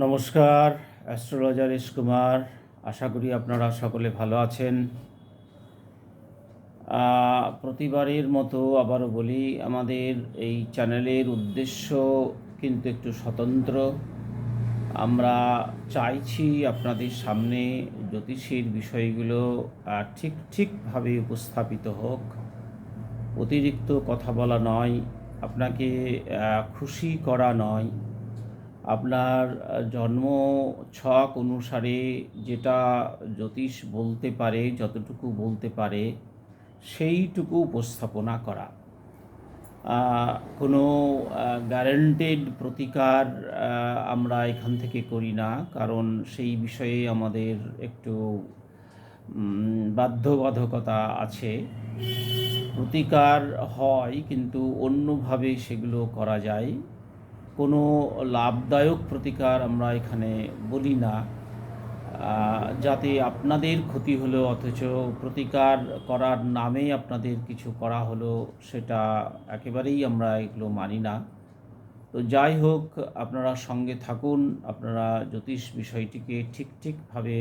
নমস্কার, astrologer S Kumar. আশা করি আপনারা সকলে ভালো আছেন। প্রতিবারের মতো আবারও বলি, আমাদের এই চ্যানেলের উদ্দেশ্য কিন্তু একটু স্বতন্ত্র। আমরা চাইছি আপনাদের সামনে জ্যোতিষের বিষয়গুলো ঠিকভাবে উপস্থাপিত হোক। অতিরিক্ত কথা বলা নয়, আপনাকে খুশি করা নয়, আপনার জন্ম ছক অনুসারে যেটা জ্যোতিষ বলতে পারে, যতটুকু বলতে পারে সেইটুকু উপস্থাপনা করা। কোনো গ্যারান্টেড প্রতিকার আমরা এখান থেকে করি না, কারণ সেই বিষয়ে আমাদের একটু বাধ্যবাধকতা আছে। প্রতিকার হয়, কিন্তু অন্যভাবে সেগুলো করা যায়। কোনো লাভদায়ক প্রতিকার আমরা এখানে বলি না, যাতে আপনাদের ক্ষতি হলো অথচ প্রতিকার করার নামে আপনাদের কিছু করা হলো, সেটা একেবারেই আমরা এগুলো মানি না। তো যাই হোক, আপনারা সঙ্গে থাকুন, আপনারা জ্যোতিষ বিষয়টিকে ঠিকভাবে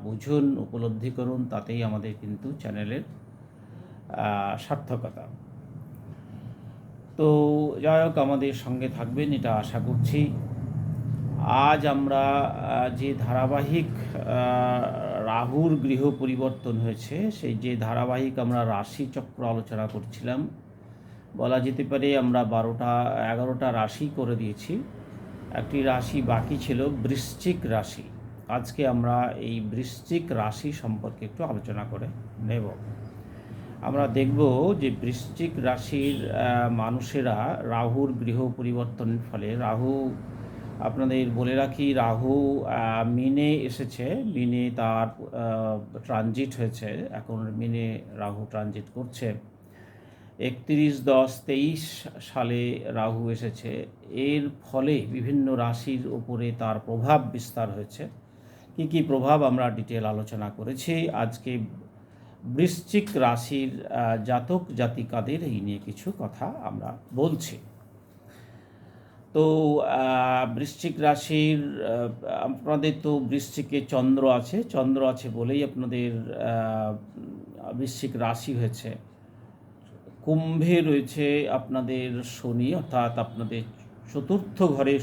বুঝুন, উপলব্ধি করুন, তাতেই আমাদের কিন্তু চ্যানেলের সার্থকতা। তো যাই হোক, আমাদের সঙ্গে থাকবেন এটা আশা করছি। আজ আমরা যে ধারাবাহিক রাহুর গৃহ পরিবর্তন হয়েছে, সেই যে ধারাবাহিক আমরা রাশিচক্র আলোচনা করছিলাম, বলা যেতে পারে আমরা 11টা রাশি করে দিয়েছি। একটি রাশি বাকি ছিল, বৃশ্চিক রাশি। আজকে আমরা এই বৃশ্চিক রাশি সম্পর্কে একটু আলোচনা করে নেব। আমরা দেখব যে বৃশ্চিক রাশির মানুষেরা রাহুর গৃহ পরিবর্তনের ফলে, রাহু, আপনাদের বলে রাখি, রাহু মিনে এসেছে, মিনে তার ট্রানজিট হয়েছে, এখন মিনে রাহু ট্রানজিট করছে। 31/10/23 সালে রাহু এসেছে। এর ফলে বিভিন্ন রাশির উপরে তার প্রভাব বিস্তার হয়েছে। কী প্রভাব আমরা ডিটেল আলোচনা করেছি। আজকে বৃশ্চিক রাশির জাতক জাতিকাদের এই নিয়ে কিছু কথা আমরা বলছি। তো বৃশ্চিক রাশির আপনাদের তো বৃশ্চিকে চন্দ্র আছে বলেই আপনাদের বৃশ্চিক রাশি হয়েছে। কুম্ভে রয়েছে আপনাদের শনি, অর্থাৎ আপনাদের চতুর্থ ঘরে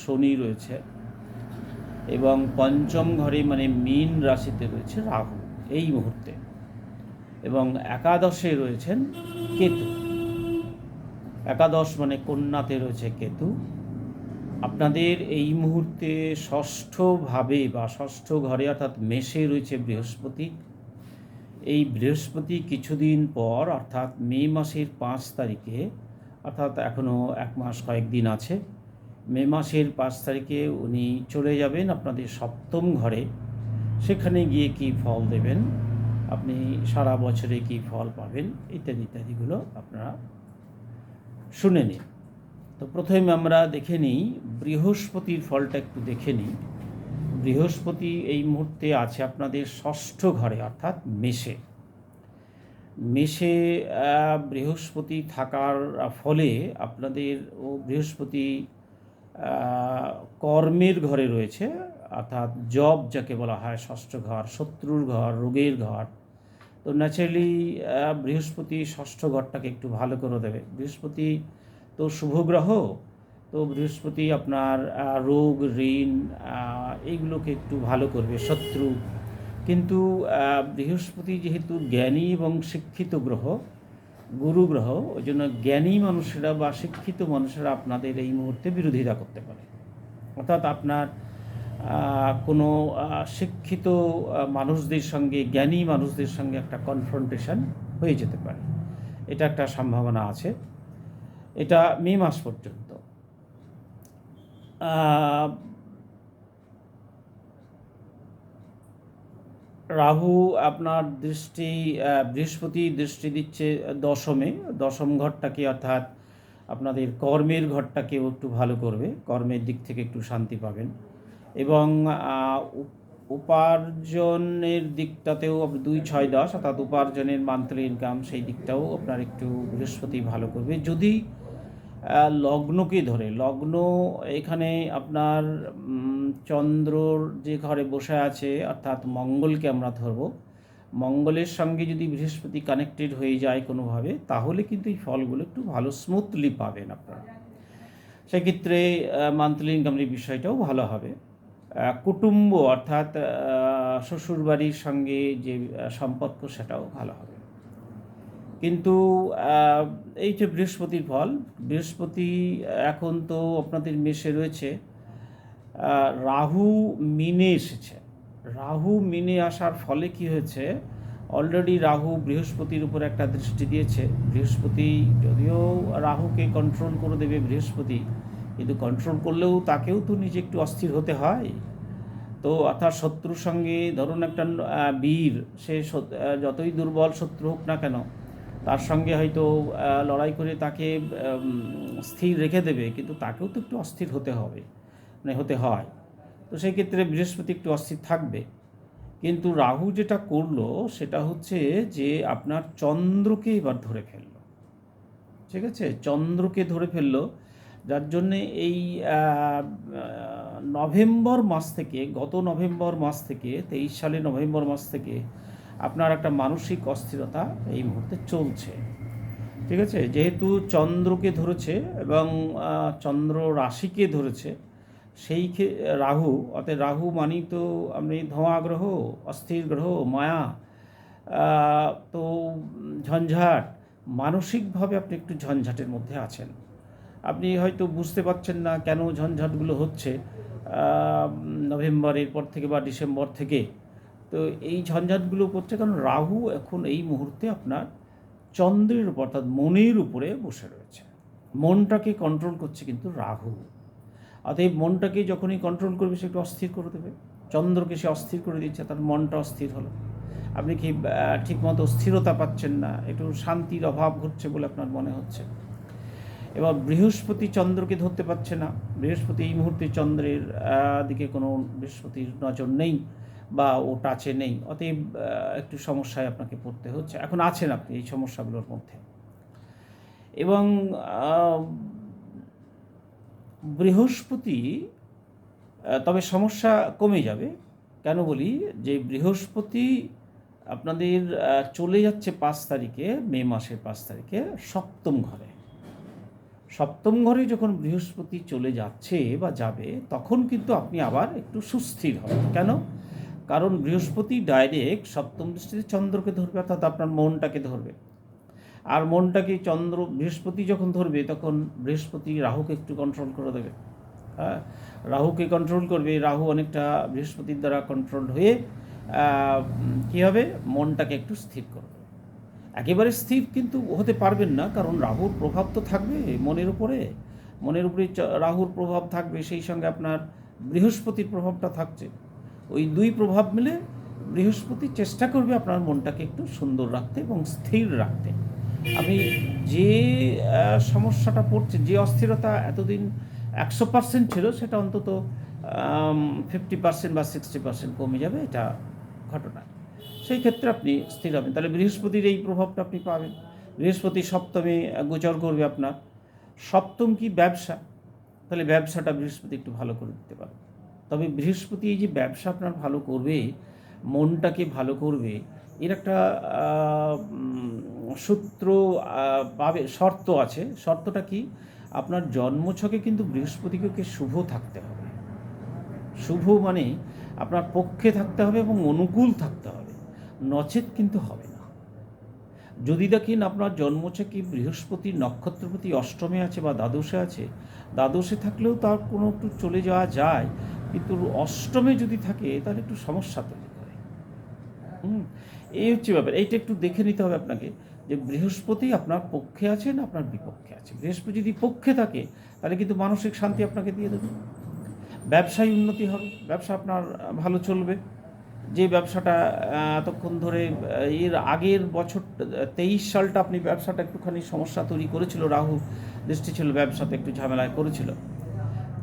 শনি রয়েছে, এবং পঞ্চম ঘরে মানে মীন রাশিতে রয়েছে রাহু এই মুহূর্তে, এবং একাদশে রয়েছেন কেতু। একাদশ মানে কন্যাতে রয়েছে কেতু। আপনাদের এই মুহূর্তে ষষ্ঠভাবে বা ষষ্ঠ ঘরে অর্থাৎ মেষে রয়েছে বৃহস্পতি। এই বৃহস্পতি কিছুদিন পর অর্থাৎ মে মাসের 5 তারিখে, অর্থাৎ এখনও 1 মাস কয়েকদিন আছে, মে মাসের 5 তারিখে উনি চলে যাবেন আপনাদের সপ্তম ঘরে। সেখানে গিয়ে কী ফল দেবেন, আপনি সারা বছরে কী ফল পাবেন, ইত্যাদিগুলো আপনারা শুনে নিন। তো প্রথমে আমরা দেখে নিই বৃহস্পতির ফলটা, একটু দেখে নিই। বৃহস্পতি এই মুহূর্তে আছে আপনাদের ষষ্ঠ ঘরে অর্থাৎ মেষে। বৃহস্পতি থাকার ফলে আপনাদের বৃহস্পতি কর্মের ঘরে রয়েছে, অর্থাৎ জব যাকে বলা হয়, ষষ্ঠ ঘর, শত্রুর ঘর, রোগের ঘর। তো ন্যাচারালি বৃহস্পতি ষষ্ঠ ঘরটাকে একটু ভালো করে দেবে। বৃহস্পতি তো শুভ গ্রহ, তো বৃহস্পতি আপনার রোগ, ঋণ, এইগুলোকে একটু ভালো করবে, শত্রু। কিন্তু বৃহস্পতি যেহেতু জ্ঞানী এবং শিক্ষিত গ্রহ, গুরু গ্রহ, ওই জন্য জ্ঞানী মানুষেরা বা শিক্ষিত মানুষেরা আপনাদের এই মুহূর্তে বিরোধিতা করতে পারে। অর্থাৎ আপনার কোনো শিক্ষিত মানুষদের সঙ্গে, জ্ঞানী মানুষদের সঙ্গে একটা কনফ্রন্টেশন হয়ে যেতে পারে, এটা একটা সম্ভাবনা আছে। এটা মে মাস পর্যন্ত। রাহু আপনার বৃহস্পতি দৃষ্টি দিচ্ছে দশম ঘরটাকে, অর্থাৎ আপনাদের কর্মের ঘরটাকেও একটু ভালো করবে, কর্মের দিক থেকে একটু শান্তি পাবেন, এবং উপার্জনের দিকটাতেও 2-6-10 অর্থাৎ উপার্জনের মান্থলি ইনকাম, সেই দিকটাও আপনার একটু বৃহস্পতি ভালো করবে। যদি লগ্নকে ধরে, লগ্ন এখানে আপনার চন্দ্রর যে ঘরে বসে আছে অর্থাৎ মঙ্গলকে আমরা ধরব, মঙ্গলের সঙ্গে যদি বৃহস্পতি কানেক্টেড হয়ে যায় কোনোভাবে, তাহলে কিন্তু এই ফলগুলো একটু ভালো স্মুথলি পাবেন আপনারা। সেক্ষেত্রে মান্থলি ইনকামের বিষয়টাও ভালো হবে। কুটুম্ব অর্থাৎ শ্বশুরবাড়ির সঙ্গে যে সম্পর্ক, সেটাও ভালো হবে। কিন্তু এই যে বৃহস্পতির ফল, বৃহস্পতি এখন তো আপনাদের মেষে রয়েছে, রাহু মিনে এসেছে। রাহু মিনে আসার ফলে কি হয়েছে, অলরেডি রাহু বৃহস্পতির উপর একটা দৃষ্টি দিয়েছে। বৃহস্পতি যদিও রাহুকে কন্ট্রোল করে দেবে বৃহস্পতি, কিন্তু কন্ট্রোল করলেও তাকেও তো নিজে একটু অস্থির হতে হয়। তো অর্থাৎ শত্রুর সঙ্গে ধরুন একটা বীর, সে যতই দুর্বল শত্রু হোক না কেন, তার সঙ্গে হয়তো লড়াই করে তাকে স্থির রেখে দেবে, কিন্তু তাকেও তো একটু অস্থির হতে হবে, মানে হতে হয়। তো সেই ক্ষেত্রে বৃহস্পতি একটু অস্থির থাকবে। কিন্তু রাহু যেটা করলো সেটা হচ্ছে যে আপনার চন্দ্রকে এবার ধরে ফেললো। ঠিক আছে, চন্দ্রকে ধরে ফেললো, যার জন্যে এই নভেম্বর মাস থেকে, গত নভেম্বর মাস থেকে, 23 সালে নভেম্বর মাস থেকে আপনার একটা মানসিক অস্থিরতা এই মুহূর্তে চলছে। ঠিক আছে, যেহেতু চন্দ্রকে ধরেছে এবং চন্দ্র রাশিকে ধরেছে, সেই রাহু, অর্থাৎ রাহু মানেই তো আপনি ধোঁয়া গ্রহ, অস্থির গ্রহ, মায়া, তো ঝঞ্ঝাট, মানসিকভাবে আপনি একটু ঝঞ্ঝাটের মধ্যে আছেন। আপনি হয়তো বুঝতে পারছেন না কেন ঝঞ্ঝাটগুলো হচ্ছে নভেম্বরের পর থেকে বা ডিসেম্বর থেকে। তো এই ঝঞ্ঝাটগুলো করছে কারণ রাহু এখন এই মুহূর্তে আপনার চন্দ্রের উপর অর্থাৎ মনের উপরে বসে রয়েছে। মনটাকে কন্ট্রোল করছে কিন্তু রাহু। অতএব মনটাকে যখনই কন্ট্রোল করবে সে একটু অস্থির করে দেবে। চন্দ্রকে সে অস্থির করে দিচ্ছে, তার মনটা অস্থির হলো। আপনি কি ঠিকমতো স্থিরতা পাচ্ছেন না, একটু শান্তির অভাব ঘটছে বলে আপনার মনে হচ্ছে। এবার বৃহস্পতি চন্দ্রকে ধরতে পারছে না, বৃহস্পতি এই মুহূর্তে চন্দ্রের দিকে কোনো বৃহস্পতির নজর নেই বা ও টাচে নেই, অতএব একটু সমস্যায় আপনাকে পড়তে হচ্ছে, এখন আছেন আপনি এই সমস্যাগুলোর মধ্যে। এবং বৃহস্পতি, তবে সমস্যা কমে যাবে। কেন বলি, যে বৃহস্পতি আপনাদের চলে যাচ্ছে 5 তারিখে, মে মাসের 5 তারিখে সপ্তম ঘরে। সপ্তম ঘরে যখন বৃহস্পতি চলে যাচ্ছে বা যাবে, তখন কিন্তু আপনি আবার একটু সুস্থির হবেন। কেন? কারণ বৃহস্পতি ডাইরেক্ট সপ্তম দৃষ্টিতে চন্দ্রকে ধরবে, অর্থাৎ আপনার মনটাকে ধরবে। আর মনটাকে বৃহস্পতি যখন ধরবে, তখন বৃহস্পতি রাহুকে একটু কন্ট্রোল করে দেবে। হ্যাঁ, রাহুকে কন্ট্রোল করবে, রাহু অনেকটা বৃহস্পতির দ্বারা কন্ট্রোল হয়ে কী হবে, মনটাকে একটু স্থির করবে। একেবারে স্থির কিন্তু হতে পারবেন না, কারণ রাহুর প্রভাব তো থাকবে মনের উপরে, মনের উপরে রাহুর প্রভাব থাকবে, সেই সঙ্গে আপনার বৃহস্পতির প্রভাবটা থাকছে। ওই দুই প্রভাব মিলে বৃহস্পতি চেষ্টা করবে আপনার মনটাকে একটু সুন্দর রাখতে এবং স্থির রাখতে। আপনি যে সমস্যাটা পড়ছে, যে অস্থিরতা এতদিন 100% ছিল, সেটা অন্তত 50% বা 60% কমে যাবে, এটা ঘটনা। সেই ক্ষেত্রে আপনি স্থির হবেন। তাহলে বৃহস্পতির এই প্রভাবটা আপনি পাবেন। বৃহস্পতি সপ্তমে গোচর করবে আপনার। সপ্তম কি? ব্যবসা। তাহলে ব্যবসাটা বৃহস্পতি একটু ভালো করে দিতে পারে। তবে বৃহস্পতি এই যে ব্যবসা আপনার ভালো করবে, মনটাকে ভালো করবে, এর একটা সূত্র পাবে, শর্ত আছে। শর্তটা কি? আপনার জন্মছকে কিন্তু বৃহস্পতিকে শুভ থাকতে হবে। শুভ মানে আপনার পক্ষে থাকতে হবে এবং অনুকূল থাকতে হবে, নচেত কিন্তু হবে না। যদি দেখেন আপনার জন্মছকে বৃহস্পতি নক্ষত্রপতি অষ্টমে আছে বা দ্বাদশে আছে, দ্বাদশে থাকলেও তার কোনো একটু চলে যাওয়া যায়, কিন্তু অষ্টমে যদি থাকে তাহলে একটু সমস্যা তৈরি করে। এই হচ্ছে ব্যাপার। এইটা একটু দেখে নিতে হবে আপনাকে, যে বৃহস্পতি আপনার পক্ষে আছে না আপনার বিপক্ষে আছে। বৃহস্পতি যদি পক্ষে থাকে, তাহলে কিন্তু মানসিক শান্তি আপনাকে দিয়ে দেবে, ব্যবসায় উন্নতি হবে, ব্যবসা আপনার ভালো চলবে। যে ব্যবসাটা এতক্ষণ ধরে, এর আগের বছর 23 সালটা আপনি ব্যবসাটা একটুখানি সমস্যা তৈরি করেছিল, রাহু দৃষ্টি ছিল, ব্যবসাতে একটু ঝামেলায় করেছিল,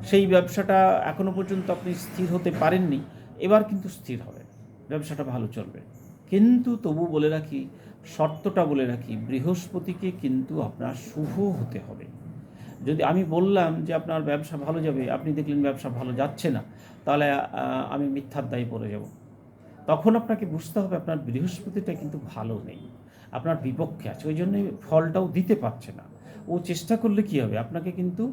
সেই ব্যবসাটা এখনও পর্যন্ত আপনি স্থির হতে পারেননি। এবার কিন্তু স্থির হবে, ব্যবসাটা ভালো চলবে। কিন্তু তবু বলে রাখি, শর্তটা বলে রাখি, বৃহস্পতিকে কিন্তু আপনার শুভ হতে হবে। যদি আমি বললাম যে আপনার ব্যবসা ভালো যাবে, আপনি দেখলেন ব্যবসা ভালো যাচ্ছে না, তাহলে আমি মিথ্যার দায়ে পড়ে যাব। তখন আপনাকে বুঝতে হবে আপনার বৃহস্পতিটা কিন্তু ভালো নেই, আপনার বিপক্ষে আছে, ওই জন্যই ফলটাও দিতে পারছে না। ও চেষ্টা করলে কী হবে, আপনাকে কিন্তু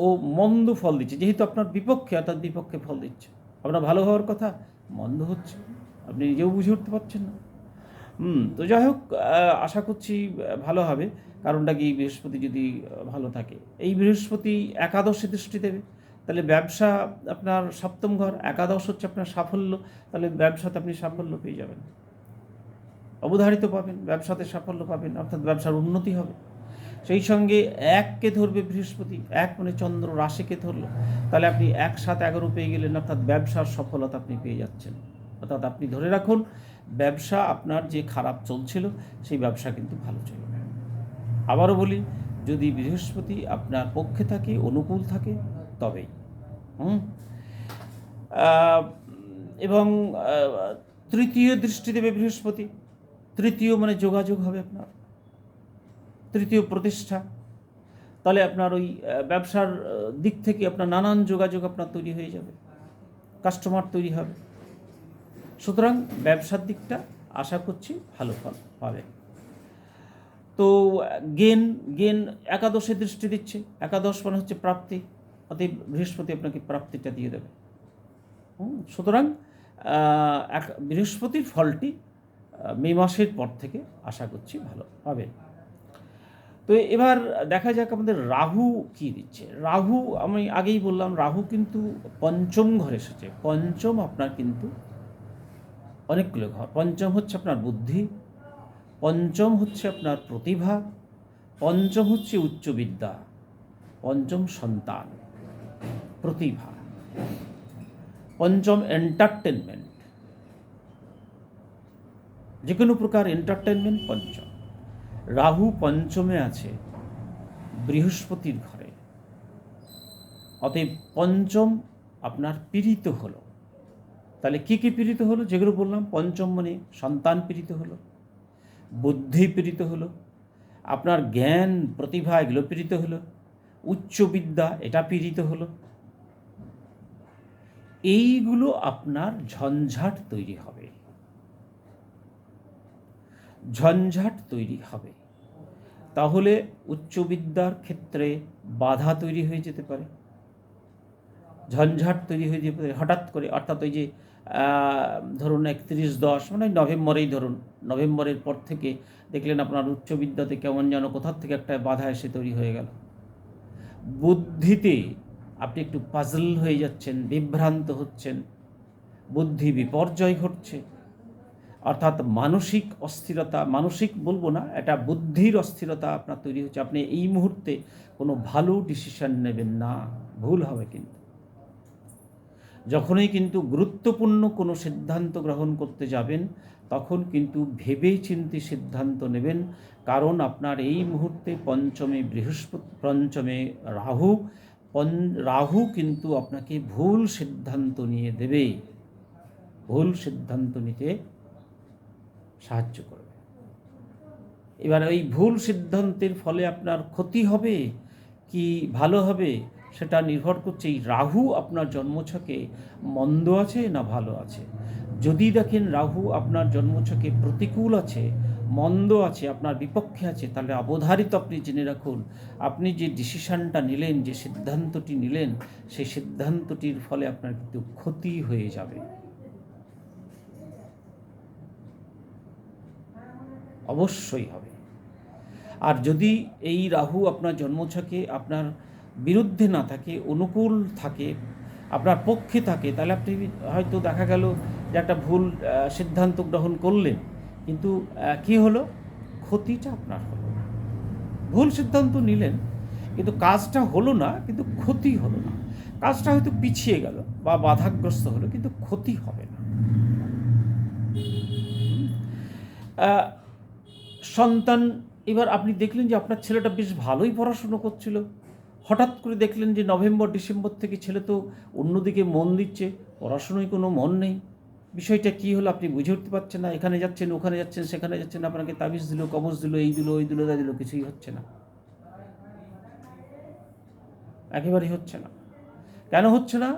ও মন্দ ফল দিচ্ছে, যেহেতু আপনার বিপক্ষে, অর্থাৎ বিপক্ষে ফল দিচ্ছে। আপনার ভালো হওয়ার কথা, মন্দ হচ্ছে, আপনি নিজেও বুঝে উঠতে পারছেন না। তো যাই হোক, আশা করছি ভালো হবে। কারণটা কি, বৃহস্পতি যদি ভালো থাকে, এই বৃহস্পতি একাদশে দৃষ্টি দেবে, তাহলে ব্যবসা আপনার সপ্তম ঘর, একাদশ হচ্ছে আপনার সাফল্য, তাহলে ব্যবসাতে আপনি সাফল্য পেয়ে যাবেন, অবধারিত পাবেন, ব্যবসাতে সাফল্য পাবেন, অর্থাৎ ব্যবসার উন্নতি হবে। সেই সঙ্গে এককে ধরবে বৃহস্পতি, এক মানে চন্দ্র রাশিকে ধরলো, তাহলে আপনি 1-7-11 পেয়ে গেলেন, অর্থাৎ ব্যবসার সফলতা আপনি পেয়ে যাচ্ছেন। অর্থাৎ আপনি ধরে রাখুন, ব্যবসা আপনার যে খারাপ চলছিল সেই ব্যবসা কিন্তু ভালো চলবে। আবারও বলি, যদি বৃহস্পতি আপনার পক্ষে থাকে, অনুকূল থাকে, তবেই এবং তৃতীয় দৃষ্টি দেবে বৃহস্পতি। তৃতীয় মানে যোগাযোগ হবে আপনার, তৃতীয় প্রতিষ্ঠা, তাহলে আপনার ওই ব্যবসার দিক থেকে আপনার নানান যোগাযোগ আপনার তৈরি হয়ে যাবে, কাস্টমার তৈরি হবে। সুতরাং ব্যবসার দিকটা আশা করছি ভালো ফল পাবে। তো জ্ঞান একাদশে দৃষ্টি দিচ্ছে, একাদশ মানে হচ্ছে প্রাপ্তি, অতএব বৃহস্পতি আপনাকে প্রাপ্তিটা দিয়ে দেবে। সুতরাং বৃহস্পতির ফলটি মে মাসের পর থেকে আশা করছি ভালো পাবেন। তো এবার দেখা যাক আমাদের রাহু কী দিচ্ছে। রাহু, আমি আগেই বললাম, রাহু কিন্তু পঞ্চম ঘরে এসেছে। পঞ্চম আপনার কিন্তু অনেকগুলো ঘর। পঞ্চম হচ্ছে আপনার বুদ্ধি, পঞ্চম হচ্ছে আপনার প্রতিভা, পঞ্চম হচ্ছে উচ্চবিদ্যা, পঞ্চম সন্তান, প্রতিভা, পঞ্চম এন্টারটেনমেন্ট, যে কোনো প্রকার এন্টারটেনমেন্ট পঞ্চম। রাহু পঞ্চমে আছে বৃহস্পতির ঘরে, অতএব পঞ্চম আপনার পীড়িত হলো। তাহলে কী কী পীড়িত হলো, যেগুলো বললাম, পঞ্চম মানে সন্তান পীড়িত হলো, বুদ্ধি পীড়িত হলো, আপনার জ্ঞান প্রতিভা এগুলো পীড়িত হলো, উচ্চবিদ্যা এটা পীড়িত হলো। এইগুলো আপনার ঝঞ্ঝাট তৈরি হবে, ঝঞ্ঝাট তৈরি হবে। তাহলে উচ্চবিদ্যার ক্ষেত্রে বাধা তৈরি হয়ে যেতে পারে, ঝঞ্ঝাট তৈরি হয়ে যেতে পারে হঠাৎ করে। অর্থাৎ ওই যে ধরুন 31-10 মানে নভেম্বরেই ধরুন, নভেম্বরের পর থেকে দেখলেন আপনার উচ্চবিদ্যাতে কেমন যেন কোথার থেকে একটা বাধা এসে তৈরি হয়ে গেল। বুদ্ধিতে আপনি একটু পাজল হয়ে যাচ্ছেন, বিভ্রান্ত হচ্ছেন, বুদ্ধি বিপর্যয় ঘটছে, অর্থাৎ মানসিক অস্থিরতা, মানসিক বলবো না, এটা বুদ্ধির অস্থিরতা আপনার তৈরি হচ্ছে। আপনি এই মুহূর্তে কোনো ভালো ডিসিশন নেবেন না, ভুল হবে। কিন্তু যখনই কিন্তু গুরুত্বপূর্ণ কোনো সিদ্ধান্ত গ্রহণ করতে যাবেন, তখন কিন্তু ভেবে চিন্তে সিদ্ধান্ত নেবেন, কারণ আপনার এই মুহূর্তে পঞ্চমে বৃহস্পতি, পঞ্চমে রাহু, রাহু কিন্তু আপনাকে ভুল সিদ্ধান্ত নিয়ে দেবে, ভুল সিদ্ধান্ত নিতে সাহায্য করবে। এবার ওই ভুল সিদ্ধান্তের ফলে আপনার ক্ষতি হবে কি ভালো হবে, সেটা নির্ভর করছে এই রাহু আপনার জন্মছকে মন্দ আছে না ভালো আছে। যদি দেখেন রাহু আপনার জন্মছকে প্রতিকূল আছে, মন্দ আছে, আপনার বিপক্ষে আছে, তাহলে অবধারিত আপনি জেনে রাখুন, আপনি যে ডিসিশনটা নিলেন, যে সিদ্ধান্তটি নিলেন, সেই সিদ্ধান্তটির ফলে আপনার কিন্তু ক্ষতি হয়ে যাবে, অবশ্যই হবে। আর যদি এই রাহু আপনার জন্মছকে আপনার বিরুদ্ধে না থাকে, অনুকূল থাকে, আপনার পক্ষে থাকে, তাহলে আপনি হয়তো দেখা গেল যে একটা ভুল সিদ্ধান্ত গ্রহণ করলেন, কিন্তু কী হলো, ক্ষতিটা আপনার হলো। ভুল সিদ্ধান্ত নিলেন কিন্তু কাজটা হলো না, কিন্তু ক্ষতি হলো না। কাজটা হয়তো পিছিয়ে গেল বা বাধাগ্রস্ত হলো, কিন্তু ক্ষতি হবে না। সন্তান, এবার আপনি দেখলেন যে আপনার ছেলেটা বেশ ভালোই পড়াশুনো করছিল, হঠাৎ করে দেখলেন যে নভেম্বর ডিসেম্বর থেকে ছেলে তো অন্যদিকে মন দিচ্ছে, পড়াশুনোয় কোনো মন নেই। বিষয়টা কী হলো আপনি বুঝে উঠতে পারছেন না, এখানে যাচ্ছেন, ওখানে যাচ্ছেন, সেখানে যাচ্ছেন, আপনাকে তাবিজ দিল, কবজ দিল, এই দিল, ওই দিল, তা দিল, কিছুই হচ্ছে না। একেবারেই হচ্ছে না। কেন হচ্ছে না?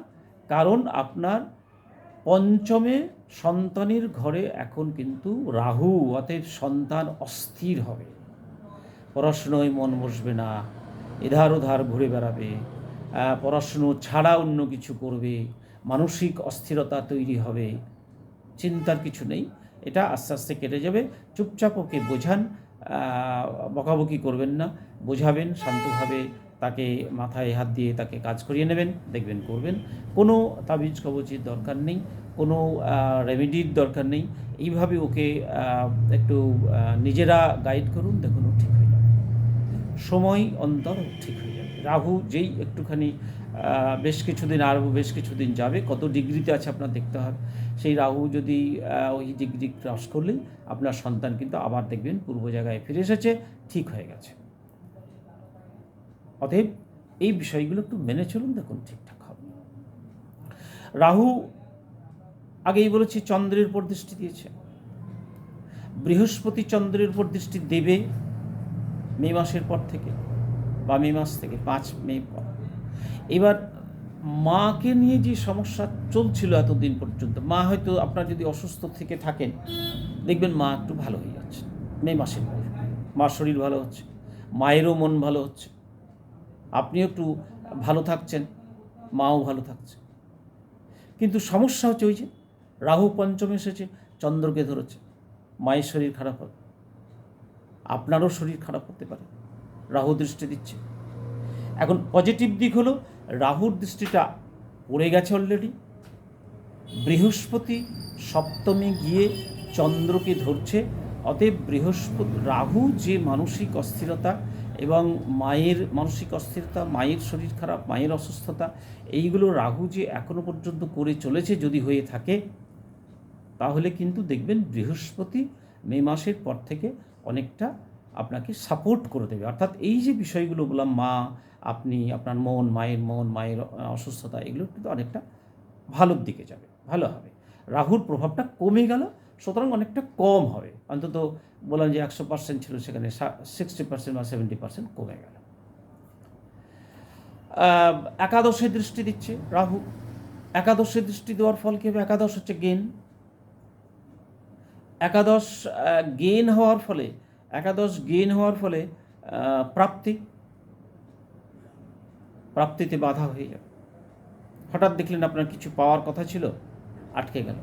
কারণ আপনার পঞ্চমে সন্তানের ঘরে এখন কিন্তু রাহু, অতএব সন্তান অস্থির হবে, পড়াশুনোয় মন বসবে না, এধার ওধার ঘুরে বেড়াবে, পড়াশুনো ছাড়া অন্য কিছু করবে, মানসিক অস্থিরতা তৈরি হবে। চিন্তার কিছু নেই, এটা আস্তে আস্তে কেটে যাবে। চুপচাপ ওকে বোঝান, বকাবকি করবেন না, বোঝাবেন শান্তভাবে, তাকে মাথায় হাত দিয়ে তাকে কাজ করিয়ে নেবেন, দেখবেন করবেন। কোনো তাবিজ কবচের দরকার নেই, কোনো রেমেডির দরকার নেই। এইভাবে ওকে একটু নিজেরা গাইড করুন, দেখুন ও ঠিক হয়ে যাবে, সময় অন্তর ঠিক হয়ে যাবে। রাহু যেই একটুখানি বেশ কিছুদিন যাবে, কত ডিগ্রিতে আছে আপনার দেখতে হবে। সেই রাহু যদি ওই ডিগ্রি ক্রস করলেই আপনার সন্তান কিন্তু আবার দেখবেন পূর্ব জায়গায় ফিরে এসেছে, ঠিক হয়ে গেছে। অতএব এই বিষয়গুলো একটু মেনে চলুন, দেখুন ঠিকঠাক হবে। রাহু আগেই বলেছি চন্দ্রের উপর দৃষ্টি দিয়েছে, বৃহস্পতি চন্দ্রের উপর দৃষ্টি দেবে মে মাসের পর থেকে, বা মে মাস থেকে 5 মে পর। এবার মাকে নিয়ে যে সমস্যা চলছিল এতদিন পর্যন্ত, মা হয়তো আপনার যদি অসুস্থ থেকে থাকেন, দেখবেন মা একটু ভালো হয়ে যাচ্ছে মে মাসের পর, মার শরীর ভালো হচ্ছে, মায়েরও মন ভালো হচ্ছে, আপনিও একটু ভালো থাকছেন, মাও ভালো থাকছে। কিন্তু সমস্যা হচ্ছে ওই যে রাহু পঞ্চমে এসেছে, চন্দ্রকে ধরেছে, মায়ের শরীর খারাপ হবে, আপনারও শরীর খারাপ হতে পারে, রাহু দৃষ্টি দিচ্ছে। এখন পজিটিভ দিক হলো রাহুর দৃষ্টিটা পড়ে গেছে অলরেডি, বৃহস্পতি সপ্তমে গিয়ে চন্দ্রকে ধরছে। অতএব রাহু যে মানসিক অস্থিরতা এবং মায়ের মানসিক অস্থিরতা, মায়ের শরীর খারাপ, মায়ের অসুস্থতা, এইগুলো রাহু যে এখনো পর্যন্ত করে চলেছে, যদি হয়ে থাকে তাহলে কিন্তু দেখবেন বৃহস্পতি মে মাসের পর থেকে অনেকটা আপনাকে সাপোর্ট করে দেবে। অর্থাৎ এই যে বিষয়গুলো বললাম, মা, আপনি, আপনার মন, মায়ের অসুস্থতা, এগুলো কিন্তু অনেকটা ভালোর দিকে যাবে, ভালো হবে। রাহুর প্রভাবটা কমে গেল, সুতরাং অনেকটা কম হবে। অন্তত বললাম যে 100% ছিল, সেখানে 60% বা 70% কমে গেল। একাদশে দৃষ্টি দিচ্ছে রাহু। একাদশে দৃষ্টি দেওয়ার ফল কী হবে? একাদশ হচ্ছে জ্ঞান। একাদশ জ্ঞান হওয়ার ফলে প্রাপ্তিতে বাধা হয়ে যাবে। হঠাৎ দেখলেন আপনার কিছু পাওয়ার কথা ছিল, আটকে গেল,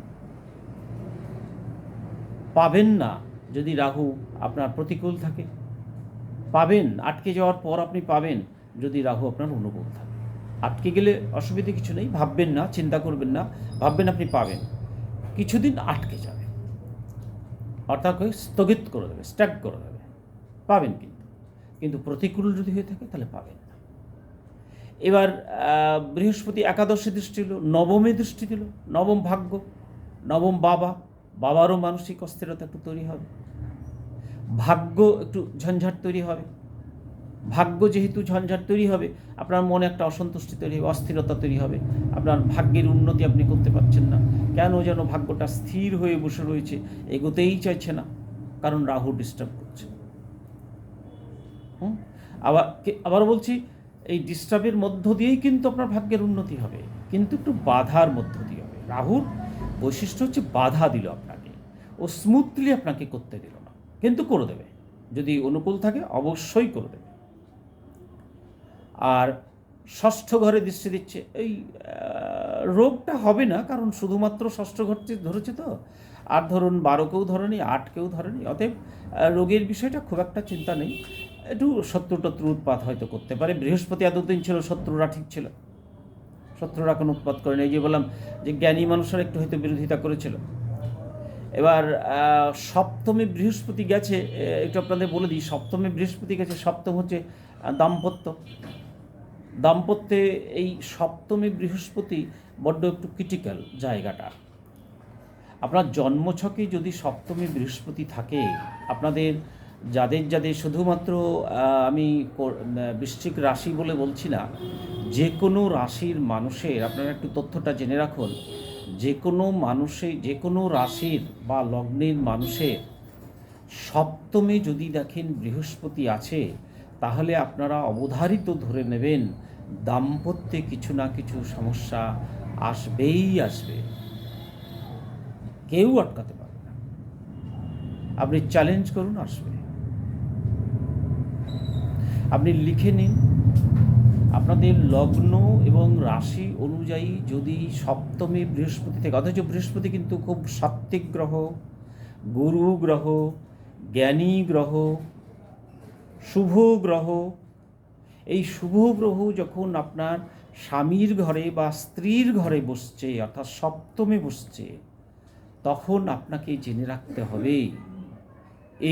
পাবেন না। যদি রাহু আপনার প্রতিকূল থাকে পাবেন, আটকে যাওয়ার পর আপনি পাবেন যদি রাহু আপনার অনুকূল থাকে। আটকে গেলে অসুবিধে কিছু নেই, ভাববেন না, চিন্তা করবেন না, ভাববেন আপনি পাবেন। কিছুদিন আটকে যাবে, অর্থাৎ স্থগিত করে দেবে, স্ট্যাক করে দেবে, পাবেন। কিন্তু প্রতিকূল যদি হয়ে থাকে তাহলে পাবেন না। এবার বৃহস্পতি একাদশে দৃষ্টি দিল, নবমে দৃষ্টি দিল, নবম ভাগ্য, নবম বাবারও মানসিক অস্থিরতা একটু তৈরি হবে, ভাগ্য একটু ঝঞ্ঝাট তৈরি হবে। ভাগ্য যেহেতু ঝঞ্ঝাট তৈরি হবে, আপনার মনে একটা অসন্তুষ্টি তৈরি হবে, অস্থিরতা তৈরি হবে, আপনার ভাগ্যের উন্নতি আপনি করতে পারছেন না। কেন যেন ভাগ্যটা স্থির হয়ে বসে রয়েছে, এগোতেই চাইছে না, কারণ রাহু ডিস্টার্ব করছে। আবার বলছি, এই ডিস্টার্বের মধ্য দিয়েই কিন্তু আপনার ভাগ্যের উন্নতি হবে, কিন্তু একটু বাধার মধ্য দিয়ে হবে। রাহুর বৈশিষ্ট্য হচ্ছে বাধা দিল আপনাকে, ও স্মুথলি আপনাকে করতে দিল না, কিন্তু করে দেবে। যদি অনুকূল থাকে অবশ্যই করে দেবে। আর ষষ্ঠ ঘরে দৃষ্টি দিচ্ছে, এই রোগটা হবে না, কারণ শুধুমাত্র ষষ্ঠ ঘরটি ধরেছে তো, আর ধরুন 12কেও ধরেনি, 8কেও ধরেনি। অতএব রোগের বিষয়টা খুব একটা চিন্তা নেই, একটু শত্রু উৎপাত হয়তো করতে পারে। বৃহস্পতি এতদিন ছিল, শত্রুরা ঠিক ছিল, শত্রুরা কোনো উৎপাত করেনি। এই যে বললাম যে জ্ঞানী মানুষেরা একটু হয়তো বিরোধিতা করেছিল। এবার সপ্তমে বৃহস্পতি গেছে, একটু আপনাদের বলে দিই, সপ্তমে বৃহস্পতি গেছে। সপ্তম হচ্ছে দাম্পত্যে এই সপ্তমে বৃহস্পতি বড্ড একটু ক্রিটিক্যাল জায়গাটা। আপনার জন্মছকে যদি সপ্তমে বৃহস্পতি থাকে, আপনাদের যাদের শুধুমাত্র আমি বৃশ্চিক রাশি বলে বলছি না, যে কোনো রাশির মানুষের, আপনারা একটু তথ্যটা জেনে রাখুন, যে কোনো রাশির বা লগ্নের মানুষের সপ্তমে যদি দেখেন বৃহস্পতি আছে, তাহলে আপনারা অবধারিত ধরে নেবেন দাম্পত্যে কিছু না কিছু সমস্যা আসবেই আসবে, কেউ আটকাতে পারবে না। আপনি চ্যালেঞ্জ করুন, আসবে। আপনি লিখে নিন, আপনাদের লগ্ন এবং রাশি অনুযায়ী যদি সপ্তমী বৃহস্পতি থেকে, অথচ বৃহস্পতি কিন্তু খুব সাত্ত্বিক গ্রহ, গুরু গ্রহ, জ্ঞানী গ্রহ, শুভ গ্রহ। এই শুভ গ্রহ যখন আপনার স্বামীর ঘরে বা স্ত্রীর ঘরে বসছে, অর্থাৎ সপ্তমে বসছে, তখন আপনাকে জেনে রাখতে হবে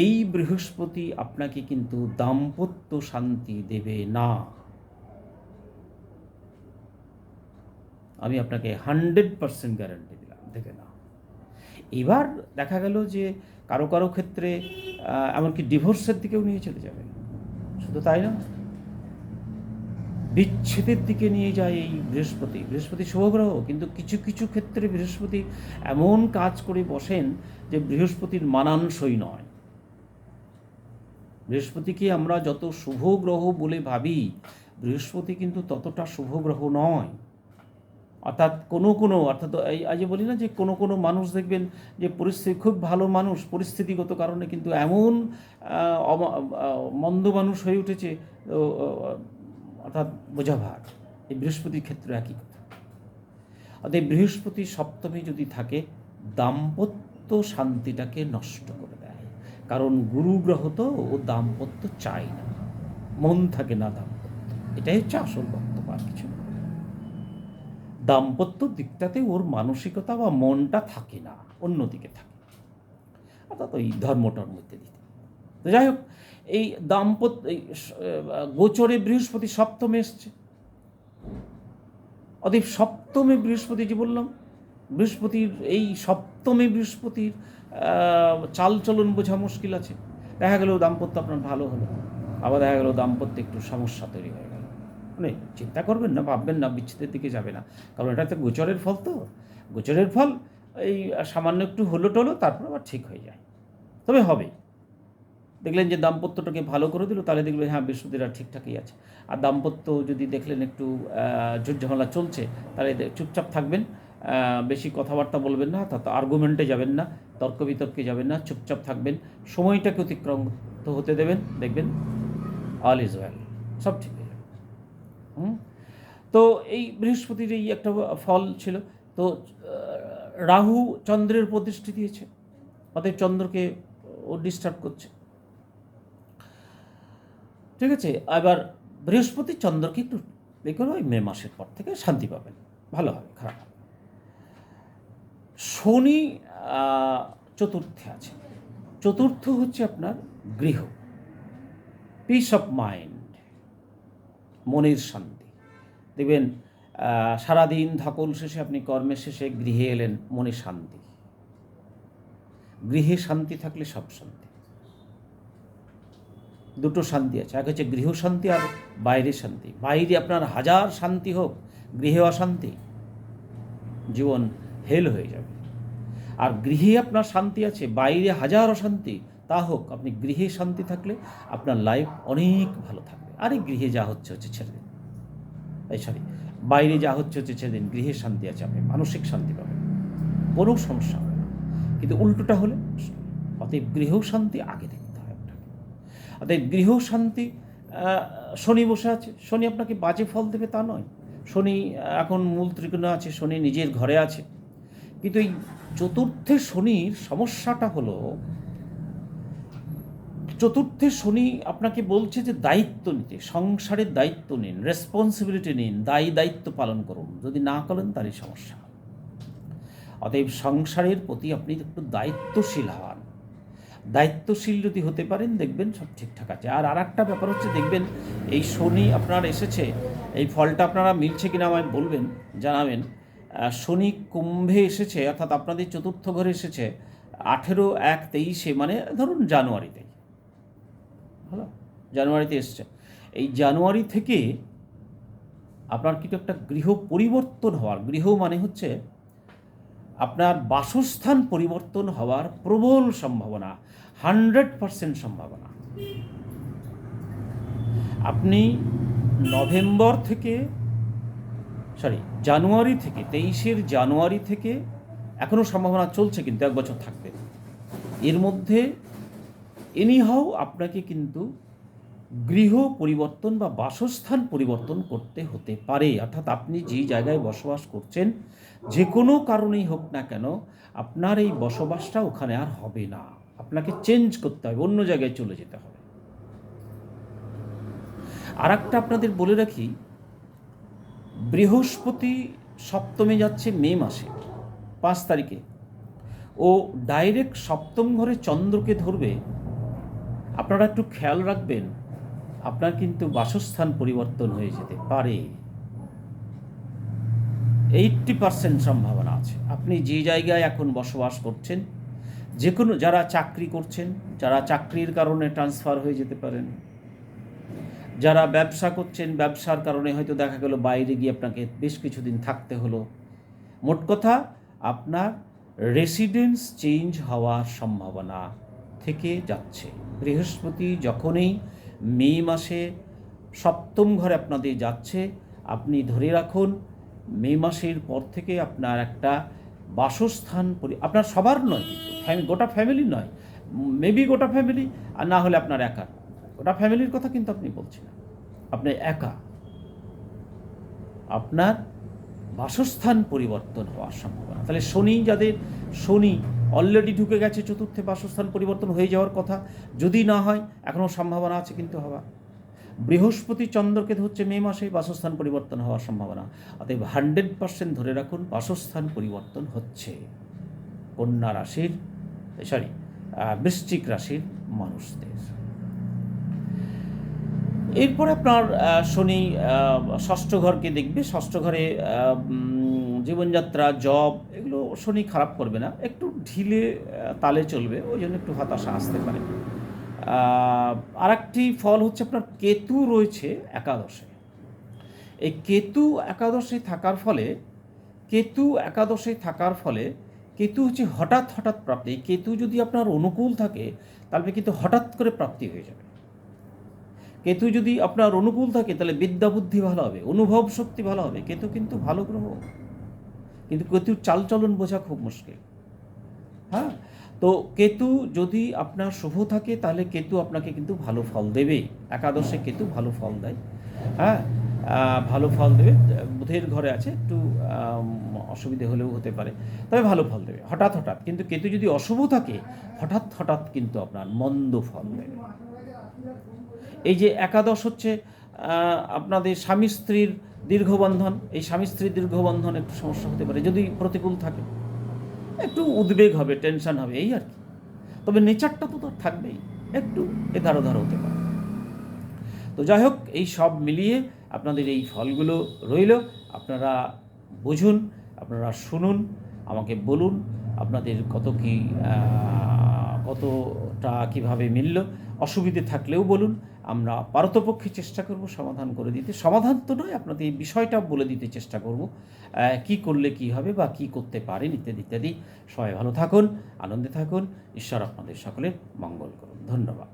এই বৃহস্পতি আপনাকে কিন্তু দাম্পত্য শান্তি দেবে না। আমি আপনাকে 100% গ্যারান্টি দিলাম, দেবে না। এবার দেখা গেল যে কারো কারো ক্ষেত্রে এমনকি ডিভোর্সের দিকেও নিয়ে চলে যাবে। শুধু তাই না, বিচ্ছেদের দিকে নিয়ে যায় এই বৃহস্পতি। বৃহস্পতি শুভ গ্রহ, কিন্তু কিছু কিছু ক্ষেত্রে বৃহস্পতি এমন কাজ করে বসেন যে বৃহস্পতির মানানসই নয়। বৃহস্পতিকে আমরা যত শুভ গ্রহ বলে ভাবি, বৃহস্পতি কিন্তু ততটা শুভ গ্রহ নয়। অর্থাৎ অর্থাৎ এই আজ বলি না যে কোনো মানুষ দেখবেন যে পরিস্থিতি খুব ভালো মানুষ, পরিস্থিতিগত কারণে কিন্তু এমন মন্দ মানুষ হয়ে উঠেছে, অর্থাৎ বোঝাভার। এই বৃহস্পতির ক্ষেত্রে একই কথা। অর্থাৎ বৃহস্পতি সপ্তমী যদি থাকে, দাম্পত্য শান্তিটাকে নষ্ট করে দেয়। কারণ গুরু গ্রহ তো ও দাম্পত্য চায় না, মন থাকে না দাম্পত্য। এটাই হচ্ছে আসল বক্তব্য, আর কিছু না। দাম্পত্য দিকটাতে ওর মানসিকতা বা মনটা থাকে না, অন্যদিকে থাকে, অর্থাৎ ওই ধর্মটার মধ্যে দিতে। তো যাই হোক, এই দাম্পত্য গোচরে বৃহস্পতি সপ্তমে এসছে। অতএব সপ্তমে বৃহস্পতি, যে বললাম, বৃহস্পতির এই সপ্তমে বৃহস্পতির চালচলন বোঝা মুশকিল আছে। দেখা গেল দাম্পত্য আপনার ভালো হলো, আবার দেখা গেল দাম্পত্যে একটু সমস্যা তৈরি হয়ে গেল। মানে চিন্তা করবেন না, ভাববেন না, বিচ্ছেদের দিকে যাবে না, কারণ এটা তো গোচরের ফল। তো গোচরের ফল এই সামান্য একটু হলো টলো, তারপর আবার ঠিক হয়ে যায়। তবে হবে, দেখলেন যে দাম্পত্যটাকে ভালো করে দিল, তাহলে দেখবেন হ্যাঁ বৃহস্পতিরা ঠিকঠাকই আছে। আর দাম্পত্য যদি দেখলেন একটু ঝুটঝামেলা চলছে, তাহলে চুপচাপ থাকবেন, বেশি কথাবার্তা বলবেন না, অর্থাৎ আর্গুমেন্টে যাবেন না, তর্ক বিতর্কে যাবেন না, চুপচাপ থাকবেন, সময়টাকে অতিক্রম হতে দেবেন, দেখবেন অল ইজ ওয়েল, সব ঠিক হয়ে যাবে। তো এই বৃহস্পতির এই একটা ফল ছিল। তো রাহু চন্দ্রের উপর দৃষ্টি দিয়েছে, অতএব চন্দ্রকে ও ডিস্টার্ব করছে, ঠিক আছে। এবার বৃহস্পতি চন্দ্রকে একটু দেখুন, ওই মে মাসের পর থেকে শান্তি পাবেন, ভালো হবে, খারাপ হবে। শনি চতুর্থে আছে। চতুর্থ হচ্ছে আপনার গৃহ, পিস অফ মাইন্ড, মনের শান্তি। দেখবেন সারাদিন ধকল শেষে আপনি কর্মের শেষে গৃহে এলেন, মনে শান্তি। গৃহে শান্তি থাকলে সব শান্তি। দুটো শান্তি আছে, এক হচ্ছে গৃহ শান্তি আর বাইরে শান্তি। বাইরে আপনার হাজার শান্তি হোক, গৃহে অশান্তি, জীবন হেল হয়ে যাবে। আর গৃহে আপনার শান্তি আছে, বাইরে হাজার অশান্তি, তা হোক, আপনি গৃহে শান্তি থাকলে আপনার লাইফ অনেক ভালো থাকবে। আরে গৃহে যা হচ্ছে ছেড়ে দিন, বাইরে যা হচ্ছে ছেড়ে দিন, গৃহে শান্তি আছে, আপনি মানসিক শান্তি পাবেন, কোনো সমস্যা হবে না। কিন্তু উল্টোটা হলে, অতএব গৃহ শান্তি আগে দেখতে হয় আপনাকে। অতএব গৃহ শান্তি, শনি বসে আছে, শনি আপনাকে বাজে ফল দেবে তা নয়। শনি এখন মূল ত্রিকোণে আছে, শনি নিজের ঘরে আছে, কিন্তু এই চতুর্থে শনির সমস্যাটা হলো, চতুর্থে শনি আপনাকে বলছে যে দায়িত্ব নিতে, সংসারের দায়িত্ব নিন, রেসপন্সিবিলিটি নিন, দায়িত্ব পালন করুন। যদি না করেন তারই সমস্যা। অতএব সংসারের প্রতি আপনি একটু দায়িত্বশীল হন। দায়িত্বশীল যদি হতে পারেন, দেখবেন সব ঠিকঠাক আছে। আর একটা ব্যাপার হচ্ছে, দেখবেন এই শনি আপনার এসেছে, এই ফলটা আপনারা মিলছে কিনা আমায় বলবেন, জানাবেন। শনি কুম্ভে এসেছে, অর্থাৎ আপনাদের চতুর্থ ঘরে এসেছে 18/1/23, মানে ধরুন জানুয়ারিতেই, হলো জানুয়ারিতে এসছে। এই জানুয়ারি থেকে আপনার কিন্তু একটা গৃহ পরিবর্তন হওয়ার, গৃহ মানে হচ্ছে আপনার বাসস্থান পরিবর্তন হওয়ার প্রবল সম্ভাবনা, 100% সম্ভাবনা। আপনি নভেম্বর থেকে জানুয়ারি থেকে 23 জানুয়ারি থেকে এখনও সম্ভাবনা চলছে, কিন্তু 1 বছর থাকবে। এর মধ্যে এনিহাও আপনাকে কিন্তু গৃহ পরিবর্তন বা বাসস্থান পরিবর্তন করতে হতে পারে। অর্থাৎ আপনি যে জায়গায় বসবাস করছেন, যে কোনো কারণেই হোক না কেন, আপনার এই বসবাসটা ওখানে আর হবে না, আপনাকে চেঞ্জ করতে হবে, অন্য জায়গায় চলে যেতে হবে। আর একটা আপনাদের বলে রাখি, বৃহস্পতি সপ্তমে যাচ্ছে মে মাসে 5 তারিখে, ও ডাইরেক্ট সপ্তম ঘরে চন্দ্রকে ধরবে। আপনারা একটু খেয়াল রাখবেন, আপনার কিন্তু বাসস্থান পরিবর্তন হয়ে যেতে পারে। 80% সম্ভাবনা আছে। আপনি যে জায়গায় এখন বসবাস করছেন, যে কোনো, যারা চাকরি করছেন, যারা চাকরির কারণে ট্রান্সফার হয়ে যেতে পারেন, যারা ব্যবসা করছেন, ব্যবসার কারণে হয়তো দেখা গেল বাইরে গিয়ে আপনাকে বেশ কিছুদিন থাকতে হলো। মোট কথা, আপনার রেসিডেন্স চেঞ্জ হওয়ার সম্ভাবনা থেকে যাচ্ছে। বৃহস্পতি যখনই মে মাসে সপ্তম ঘরে আপনাদের যাচ্ছে, আপনি ধরে রাখুন মে মাসের পর থেকে আপনার একটা বাসস্থান আপনার সবার নয়, কিন্তু গোটা ফ্যামিলি নয়, মেবি গোটা ফ্যামিলি, আর না হলে আপনার একা। গোটা ফ্যামিলির কথা কিন্তু আপনি বলছেন না, আপনি একা। আপনার বাসস্থান পরিবর্তন হওয়ার সম্ভাবনা। তাহলে শনি অলরেডি ঢুকে গেছে চতুর্থে, বাসস্থান পরিবর্তন হয়ে যাওয়ার কথা। যদি না হয়, এখনও সম্ভাবনা আছে কিন্তু হওয়া। বৃহস্পতি চন্দ্রকে ধরছে মে মাসে, বাসস্থান পরিবর্তন হওয়ার সম্ভাবনা। অতএব 100% ধরে রাখুন বাসস্থান পরিবর্তন হচ্ছে কন্যা রাশির, বৃশ্চিক রাশির মানুষদের। এরপরে আপনার শনি ষষ্ঠ ঘরকে দেখবে। ষষ্ঠ ঘরে জীবনযাত্রা, জব, এগুলো শনি খারাপ করবে না, একটু ঢিলে তালে চলবে, ওই জন্য একটু হতাশা আসতে পারে। আর একটি ফল হচ্ছে আপনার কেতু রয়েছে একাদশে। এই কেতু একাদশে থাকার ফলে কেতু হচ্ছে হঠাৎ প্রাপ্তি। কেতু যদি আপনার অনুকূল থাকে, তাহলে কিন্তু হঠাৎ করে প্রাপ্তি হয়ে যাবে। কেতু যদি আপনার অনুকূল থাকে, তাহলে বিদ্যা বুদ্ধি ভালো হবে, অনুভব শক্তি ভালো হবে। কেতু কিন্তু ভালো গ্রহ, কিন্তু কেতুর চালচলন বোঝা খুব মুশকিল। হ্যাঁ, তো কেতু যদি আপনার শুভ থাকে, তাহলে কেতু আপনাকে কিন্তু ভালো ফল দেবে। একাদশে কেতু ভালো ফল দেয়। হ্যাঁ, ভালো ফল দেবে। বুধের ঘরে আছে, একটু অসুবিধে হলেও হতে পারে, তবে ভালো ফল দেবে হঠাৎ। কিন্তু কেতু যদি অশুভ থাকে, হঠাৎ কিন্তু আপনার মন্দ ফল দেবে। এই যে একাদশ হচ্ছে আপনাদের স্বামী স্ত্রীর দীর্ঘবন্ধন, এই স্বামী স্ত্রীর দীর্ঘবন্ধন একটু সমস্যা হতে পারে যদি প্রতিকূল থাকে, একটু উদ্বেগ হবে, টেনশন হবে, এই আর কি। তবে নেচারটা তো থাকবেই, একটু এধার ওধার হতে পারে। তো যাই হোক, এই সব মিলিয়ে আপনাদের এই ফলগুলো রইল। আপনারা বুঝুন, আপনারা শুনুন, আমাকে বলুন আপনাদের কতটা কীভাবে মিলল। অসুবিধে থাকলেও বলুন, আমরা পারতপক্ষে চেষ্টা করব সমাধান করে দিতে। সমাধান তো নয়, আপনাদের এই বিষয়টা বলে দিতে চেষ্টা করব, কি করলে কি হবে বা কি করতে পারেন, ইত্যাদি। সবাই ভালো থাকুন, আনন্দে থাকুন। ঈশ্বর আপনাদের সকলের মঙ্গল করুন। ধন্যবাদ।